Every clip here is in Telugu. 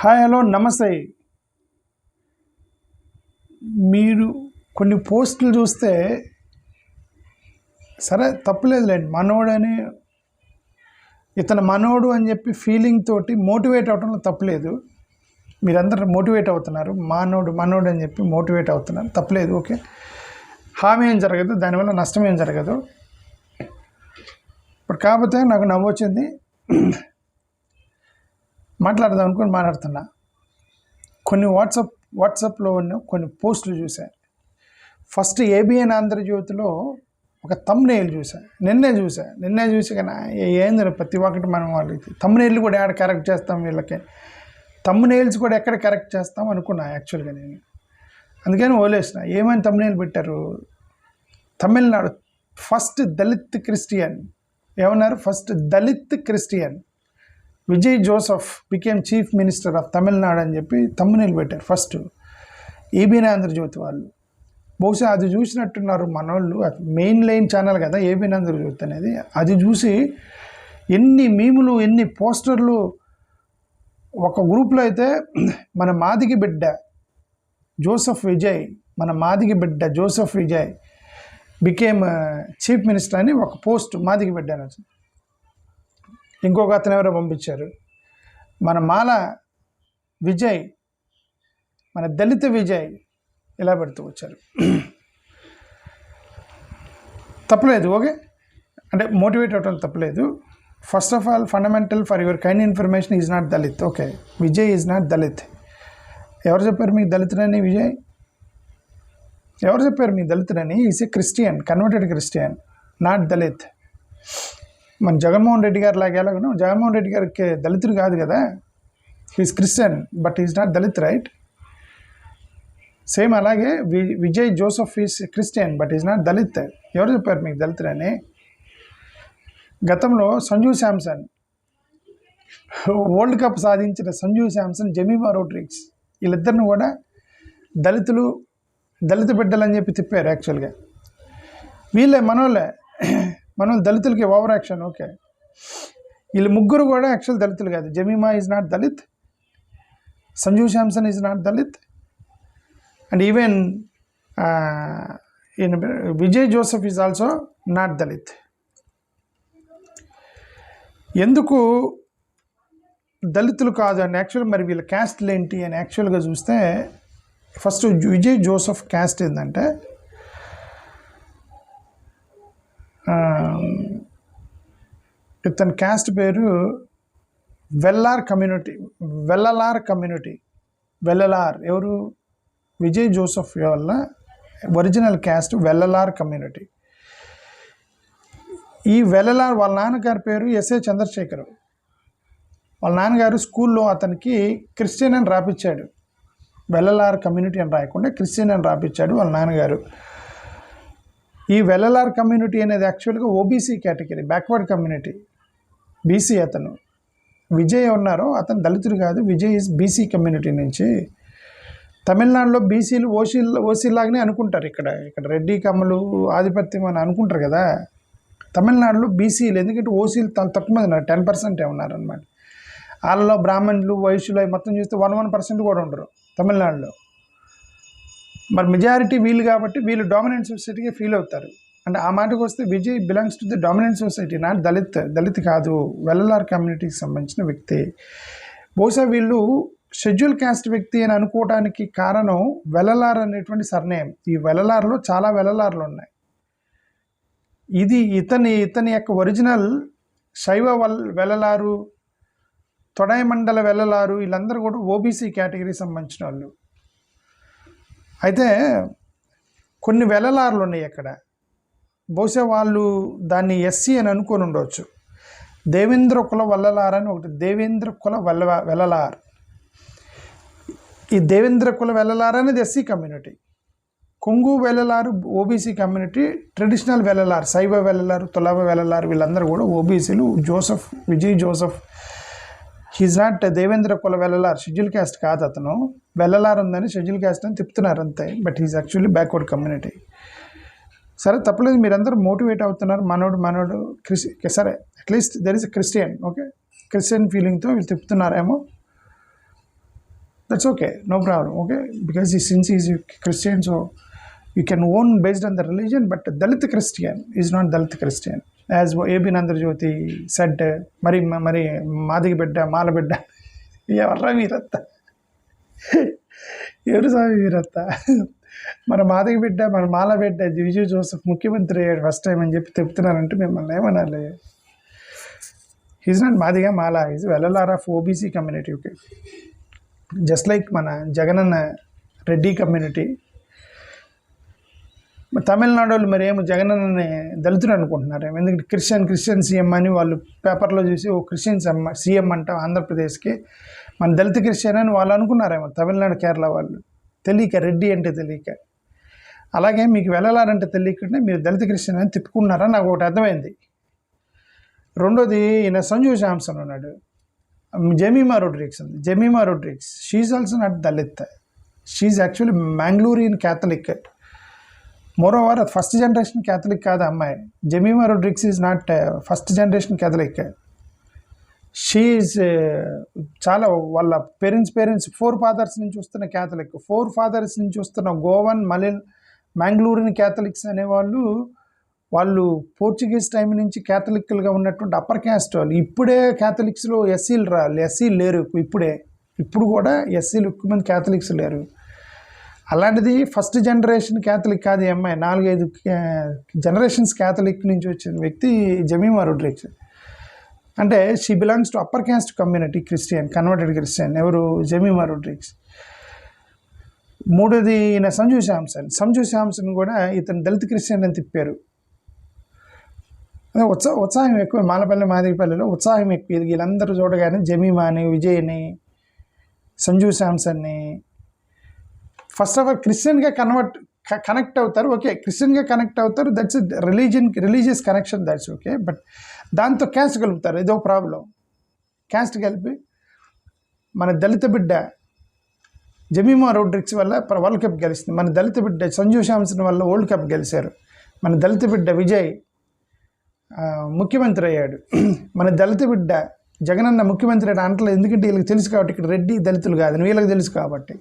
హాయ్ హలో నమస్తే. మీరు కొన్ని పోస్టులు చూస్తే సరే తప్పులేదులేండి, మనోడని ఇతను మనోడు అని చెప్పి ఫీలింగ్ తోటి మోటివేట్ అవడంలో తప్పులేదు. మీరందరూ మోటివేట్ అవుతున్నారు, మనోడు అని చెప్పి మోటివేట్ అవుతున్నారు, తప్పులేదు. ఓకే, హామీ ఏం జరగదు, దానివల్ల నష్టం ఏం జరగదు. ఇప్పుడు కాకపోతే నాకు నవ్వు వచ్చింది, మాట్లాడదాం అనుకుని మాట్లాడుతున్నా. కొన్ని వాట్సాప్లో ఉన్న కొన్ని పోస్టులు చూశాను. ఫస్ట్ ఏబిఎన్ ఆంధ్రజ్యోతిలో ఒక తమ్నెయిల్ చూశాను, నిన్నే చూసి కానీ ఏంది ప్రతి ఒక్కటి మనం వాళ్ళకి తమ్నెయిల్ కూడా ఎక్కడ కరెక్ట్ చేస్తాం, వీళ్ళకి తమ్నెయిల్స్ కూడా ఎక్కడ కరెక్ట్ చేస్తాం అనుకున్నా యాక్చువల్గా నేను. అందుకని ఓలేసిన. ఏమైనా తమ్నెయిల్ పెట్టారు, తమిళనాడు ఫస్ట్ దళిత్ క్రిస్టియన్ ఏమన్నారు, first Dalit Christian Vijay Joseph became chief minister of Tamil Nadu అని చెప్పి తమ్మునీళ్ళు పెట్టారు ఫస్ట్ ఏబిఎన్ ఆంధ్రజ్యోతి వాళ్ళు. బహుశా అది చూసినట్టున్నారు మనోళ్ళు, మెయిన్ లైన్ ఛానల్ కదా ఏబిఎన్ ఆంధ్రజ్యోతి అనేది. అది చూసి ఎన్ని మీములు, ఎన్ని పోస్టర్లు. ఒక గ్రూప్లో అయితే మన మాదిగి బిడ్డ జోసెఫ్ విజయ్, మన మాదిగి బిడ్డ Joseph Vijay became chief minister అని ఒక పోస్ట్ మాదిగి బిడ్డ అని వచ్చింది. ఇంకొక అతను ఎవరో పంపించారు, మన మాల విజయ్, మన దళిత విజయ్, ఇలా పెడుతూ వచ్చారు. తప్పలేదు, ఓకే, అంటే మోటివేట్ అవ్వడం తప్పలేదు. First of all fundamental for your kind information is not Dalit. Okay, Vijay is not Dalit. ఎవరు చెప్పారు మీకు దళితుడని? విజయ్ ఎవరు చెప్పారు మీకు దళితుడని? Is a Christian, converted Christian, not Dalit. మన జగన్మోహన్ రెడ్డి గారు లాగా ఎలాగను, జగన్మోహన్ రెడ్డి గారికి దళితుడు కాదు కదా, he's Christian but is not Dalit, right? Same అలాగే Vijay Joseph is Christian but is not Dalit. ఎవరు చెప్పారు మీకు దళితుడని? గతంలో సంజు శాంసన్, వరల్డ్ కప్ సాధించిన సంజు శాంసన్, జెమిమా రోడ్రిగ్స్, వీళ్ళిద్దరిని కూడా దళిత బిడ్డలు అని చెప్పి తిప్పారు యాక్చువల్గా. వీళ్ళే మనోళ్ళే, మనం దళితులకి ఓవర్ యాక్షన్. ఓకే, వీళ్ళు ముగ్గురు కూడా యాక్చువల్ దళితులు కాదు. Jemimah is not Dalit, Sanju Samson is not Dalit, and even Vijay Joseph is also not Dalit. ఎందుకు దళితులు కాదు అని యాక్చువల్గా మరి వీళ్ళ క్యాస్ట్లు ఏంటి అని యాక్చువల్గా చూస్తే, ఫస్ట్ విజయ్ జోసెఫ్ క్యాస్ట్ ఏంటంటే ఇతని క్యాస్ట్ పేరు వెల్లలార్ కమ్యూనిటీ. ఎవరు? విజయ్ జోసెఫ్ వల్ల ఒరిజినల్ క్యాస్ట్ వెల్లలార్ కమ్యూనిటీ. ఈ వెల్లలార్ వాళ్ళ నాన్నగారి పేరు ఎస్ఏ చంద్రశేఖర్. వాళ్ళ నాన్నగారు స్కూల్లో అతనికి క్రిస్టియన్ అని రాపించాడు, వెల్లలార్ కమ్యూనిటీ అని రాయకుండా క్రిస్టియన్ అని రాపించాడు వాళ్ళ నాన్నగారు. ఈ వెల్లలార్ కమ్యూనిటీ అనేది యాక్చువల్గా OBC category, backward community, BC. అతను విజయ్ ఉన్నారో అతను దళితుడు కాదు, విజయ్ ఈజ్ బీసీ కమ్యూనిటీ నుంచి. తమిళనాడులో బీసీలు ఓసీలాగానే అనుకుంటారు, ఇక్కడ రెడ్డి కమ్మలు ఆధిపత్యం అని అనుకుంటారు కదా. తమిళనాడులో బీసీలు, ఎందుకంటే ఓసీలు తక్కువ మంది ఉన్నారు, 10% ఉన్నారనమాట. వాళ్ళలో బ్రాహ్మణులు, వైశ్యులు అవి మొత్తం చూస్తే 1% కూడా ఉండరు తమిళనాడులో. మరి మెజారిటీ వీళ్ళు కాబట్టి వీళ్ళు డామినెంట్ సొసైటీగా ఫీల్ అవుతారు. అంటే ఆ మాటకు వస్తే Vijay belongs to the dominant society, not Dalit కాదు, వెల్లలార్ కమ్యూనిటీకి సంబంధించిన వ్యక్తి. బహుశా వీళ్ళు షెడ్యూల్ క్యాస్ట్ వ్యక్తి అని అనుకోవడానికి కారణం వెల్లలార్ అనేటువంటి సర్నేమ్. ఈ వెల్లలార్లో చాలా వెల్లలార్లు ఉన్నాయి. ఇది ఇతని యొక్క ఒరిజినల్ శైవ వెల్లలారు, తొడై మండల వెల్లలారు, వీళ్ళందరూ కూడా ఓబీసీ కేటగిరీకి సంబంధించిన వాళ్ళు. అయితే కొన్ని వెల్లలార్లు ఉన్నాయి అక్కడ. బహుశా వాళ్ళు దాన్ని ఎస్సీ అని అనుకొని ఉండవచ్చు. దేవేంద్ర కుల వెల్లలార్ అని ఒకటి, దేవేంద్ర కుల వెల్లలార్. ఈ దేవేంద్ర కుల వెల్లలార్ అనేది SC community. Kongu Vellalar OBC community. Traditional Vellalar, Saiva Vellalar, Tholuva Vellalar, వీళ్ళందరూ కూడా ఓబీసీలు. Vijay Joseph he's not Devendra Kula Vellalar, schedule caste కాదు అతను. వెల్లలార్ ఉందని షెడ్యూల్ క్యాస్ట్ అని చెప్తున్నారు అంతే, but he's actually backward community. సరే తప్పలేదు, మీరందరూ మోటివేట్ అవుతున్నారు, మనోడు సరే at least there is a Christian, okay, Christian ఫీలింగ్తో వీళ్ళు తిప్పుతున్నారేమో. That's okay, no problem. Okay, because since he's a Christian, so you can own based on the religion, but Dalit Christian is not Dalit Christian. As A.B. Nandarjyoti said, Mari Madhigi Bedda, Mala Bedda. ఎవర్రా వీరత్త, ఎవరు స్వామి వీరత్త? మన మాదగి బిడ్డ, మన మాల బిడ్డ విజయ్ జోసెఫ్ ముఖ్యమంత్రి అయ్యాడు ఫస్ట్ టైం అని చెప్పి చెప్తున్నారంటే మిమ్మల్ని ఏమనాలి? He's not Madiga Mala, is Vellalar of OBC community. Okay, just like మన జగనన్న రెడ్డి కమ్యూనిటీ. తమిళనాడు వాళ్ళు మరి ఏమో జగనన్నని దళితులు అనుకుంటున్నారు, ఎందుకంటే క్రిస్టియన్ సీఎం అని వాళ్ళు పేపర్లో చూసి ఓ క్రిస్టియన్ సీఎం అంటాం ఆంధ్రప్రదేశ్కి, మన దళిత క్రిస్టియన్ అని వాళ్ళు అనుకున్నారేమో తమిళనాడు కేరళ వాళ్ళు, తెలియక రెడ్డి అంటే తెలియక. అలాగే మీకు వెళ్ళాలంటే తెలియకుంటే మీరు దళిత క్రిస్టియన్ అని తిప్పుకున్నారా నాకు ఒకటి అర్థమైంది. రెండోది ఈయన సంజు శాంసన్ ఉన్నాడు, Jemimah Rodrigues she's also not Dalit, she's actually Mangalorean Catholic. Moreover అది ఫస్ట్ జనరేషన్ క్యాథలిక్ కాదు అమ్మాయి. Jemimah Rodrigues is not first generation Catholic. She's చాలా వాళ్ళ పేరెంట్స్ 4 ఫాదర్స్ నుంచి వస్తున్న క్యాథలిక్, 4 ఫాదర్స్ నుంచి వస్తున్న గోవన్ మ్యాంగ్లూరియన్ క్యాథలిక్స్ అనేవాళ్ళు, వాళ్ళు పోర్చుగీస్ టైం నుంచి క్యాథలిక్లుగా ఉన్నటువంటి అప్పర్ క్యాస్ట్ వాళ్ళు. ఇప్పుడే క్యాథలిక్స్లో ఎస్సీలు లేరు. ఇప్పుడు కూడా ఎస్సీలు ఎక్కువ మంది క్యాథలిక్స్ లేరు. అలాంటిది ఫస్ట్ జనరేషన్ క్యాథలిక్ కాదు ఈ అమ్మాయి, 4-5 జనరేషన్స్ క్యాథలిక్ నుంచి వచ్చిన వ్యక్తి జమీమా రోడ్రిక్స్. అంటే she belongs to upper caste community Christian, converted Christian. ఎవరు? జమీమా రోడ్రిక్స్. మూడోది ఈయన సంజు శాంసన్ కూడా ఇతను దళిత క్రిస్టియన్ అని తిప్పారు. ఉత్సాహం ఎక్కువ, మాదిగపల్లిలో ఉత్సాహం ఎక్కువ. వీళ్ళందరూ చూడగానే జమీమాని, విజయ్ని, సంజు శాంసన్ని ఫస్ట్ ఆఫ్ ఆల్ క్రిస్టియన్గా కనెక్ట్ అవుతారు. ఓకే, క్రిస్టియన్గా కనెక్ట్ అవుతారు, that's religious connection, that's okay. But దాంతో క్యాస్ట్ కలుపుతారు, ఇదో ప్రాబ్లం. క్యాస్ట్ కలిపి మన దళిత బిడ్డ జమీమా రోడ్రిక్స్ వల్ల వరల్డ్ కప్ గెలిచింది, మన దళిత బిడ్డ సంజు శాంసన్ వల్ల వరల్డ్ కప్ గెలిచారు, మన దళిత బిడ్డ విజయ్ ముఖ్యమంత్రి అయ్యాడు, మన దళిత బిడ్డ జగనన్న ముఖ్యమంత్రి అని అంటలేదు. ఎందుకంటే వీళ్ళకి తెలుసు కాబట్టి, ఇక్కడ రెడ్డి దళితులు కాదని వీళ్ళకి తెలుసు కాబట్టి.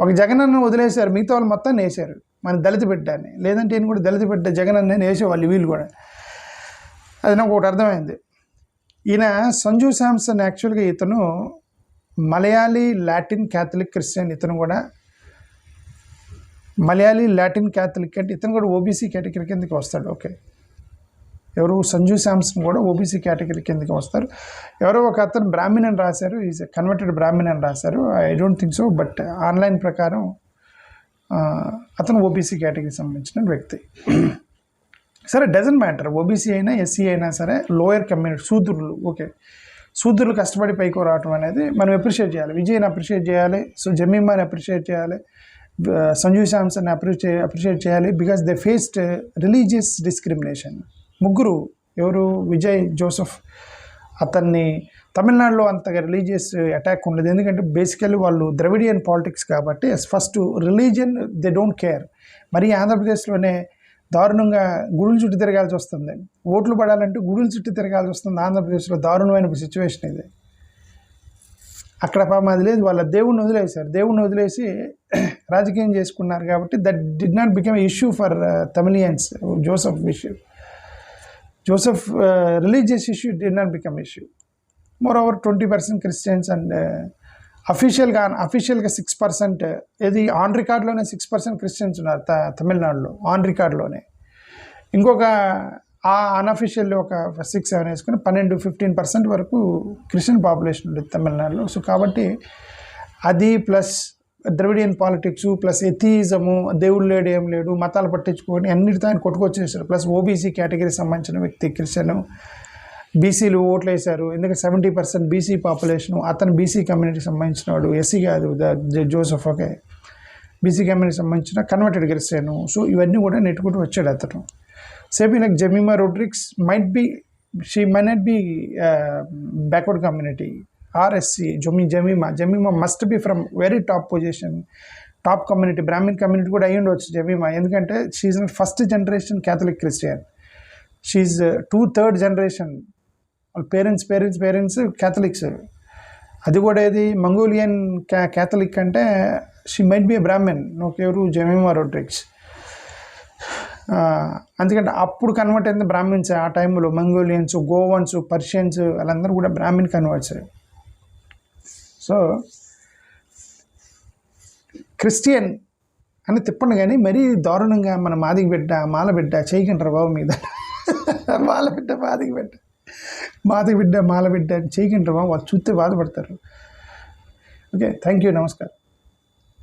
ఒక జగనన్న వదిలేశారు, మిగతా వాళ్ళు మొత్తం వేసారు మన దళిత బిడ్డ అని. లేదంటే ఈయన కూడా దళిత బిడ్డ జగనన్న వేసేవాళ్ళు వీళ్ళు కూడా. అది నాకు ఒకటి అర్థమైంది. ఈయన సంజు శాంసన్ యాక్చువల్గా ఇతను మలయాళీ లాటిన్ క్యాథలిక్ క్రిస్టియన్. ఇతను కూడా మలయాళీ లాటిన్ క్యాథలిక్ అంటే ఇతను కూడా ఓబీసీ కేటగిరీ కిందకి వస్తాడు. ఓకే, ఎవరు? సంజు శాంసన్ కూడా ఓబీసీ కేటగిరీ కిందకి వస్తారు. ఎవరో ఒక అతను బ్రాహ్మణ్ అని రాశారు, ఈజ్ కన్వర్టెడ్ బ్రాహ్మణ్ అని రాశారు. I don't think so, but online ప్రకారం అతను ఓబీసీ కేటగిరీకి సంబంధించిన వ్యక్తి. సరే, డజంట్ మ్యాటర్, ఓబీసీ అయినా ఎస్సీ అయినా సరే, లోయర్ కమ్యూనిటీ శూద్రులు. ఓకే, శూద్రులు కష్టపడి పైకి రావటం అనేది మనం అప్రిషియేట్ చేయాలి. విజయ్ని అప్రిషియేట్ చేయాలి, సో జమీమాని అప్రిషియేట్ చేయాలి, సంజు శాంసన్ అప్రిషియేట్ చేయాలి. Because they faced religious discrimination. ముగ్గురు, ఎవరు? విజయ్ జోసెఫ్, అతన్ని తమిళనాడులో అంతగా రిలీజియస్ అటాక్ ఉండదు, ఎందుకంటే బేసికల్లీ వాళ్ళు ద్రవిడియన్ పాలిటిక్స్ కాబట్టి. First religion they don't care. మరి ఆంధ్రప్రదేశ్లోనే దారుణంగా గుడుల చుట్టూ తిరగాల్సి వస్తుంది, ఓట్లు పడాలంటే గుడుల చుట్టూ తిరగాల్సి వస్తుంది. ఆంధ్రప్రదేశ్లో దారుణమైన సిచ్యువేషన్ ఇది. అక్కడ పాపం అది లేదు, వాళ్ళ దేవుణ్ణి వదిలేశారు, దేవుణ్ణి వదిలేసి రాజకీయం చేసుకున్నారు కాబట్టి that did not become issue for Tamilians. Joseph religious issue did not become issue. Moreover 20% Christians and అఫీషియల్గా 6%, ఇది ఆన్ రికార్డ్లోనే 6% క్రిస్టియన్స్ ఉన్నారు తమిళనాడులో, ఆన్ రికార్డ్లోనే. ఇంకొక అన్అఫీషియల్ ఒక 6-7 వేసుకుని 12-15% వరకు క్రిస్టియన్ పాపులేషన్ ఉంటుంది తమిళనాడులో. సో కాబట్టి అది ప్లస్ ద్రవిడియన్ పాలిటిక్స్ ప్లస్ ఎథియిజము, దేవుడు లేడు ఏం లేడు, మతాలు పట్టించుకొని అన్నిటితో ఆయన కొట్టుకొచ్చేసారు. ప్లస్ ఓబీసీ కేటగిరీ సంబంధించిన వ్యక్తి, క్రిస్టియన్. బీసీలు ఓట్లు వేశారు, ఎందుకంటే 70% బీసీ పాపులేషను. అతను బీసీ కమ్యూనిటీకి సంబంధించిన వాడు, ఎస్సీ కాదు జోసెఫ్. ఓకే, బీసీ కమ్యూనిటీకి సంబంధించిన కన్వర్టెడ్ క్రిస్టియన్. సో ఇవన్నీ కూడా నెట్టుకుంటూ వచ్చాడు అతను. Same like Jemimah Rodrigues she might not be backward community or SC. Jemima must be from very top position, top community, Brahmin community కూడా అయ్యి ఉండవచ్చు జమీమా. ఎందుకంటే she's not first generation Catholic Christian, she's 2/3 generation. వాళ్ళ పేరెంట్స్ క్యాథలిక్స్. అది కూడా ఏది మంగోలియన్ క్యాథలిక్ అంటే she might be a Brahmin, నోకెవరు జెమిమా రోడ్రిగ్స్. అందుకంటే అప్పుడు కన్వర్ట్ అయింది బ్రాహ్మిన్స్. ఆ టైంలో మంగోలియన్స్, గోవన్స్, పర్షియన్స్ వాళ్ళందరూ కూడా బ్రాహ్మిన్ కన్వర్ట్స్. సో క్రిస్టియన్ అని తిప్పండి, కానీ మరీ దారుణంగా మన మాదిగ బిడ్డ, మాల బిడ్డ చేయకంటారు బాబు మీద. మాల బిడ్డ, మాదిగ బిడ్డ, మాదిగ బిడ్డ, మాల బిడ్డ చేయకంటారు బాబు, వాళ్ళు చూస్తే బాధపడతారు. ఓకే, థ్యాంక్ యూ, నమస్కారం.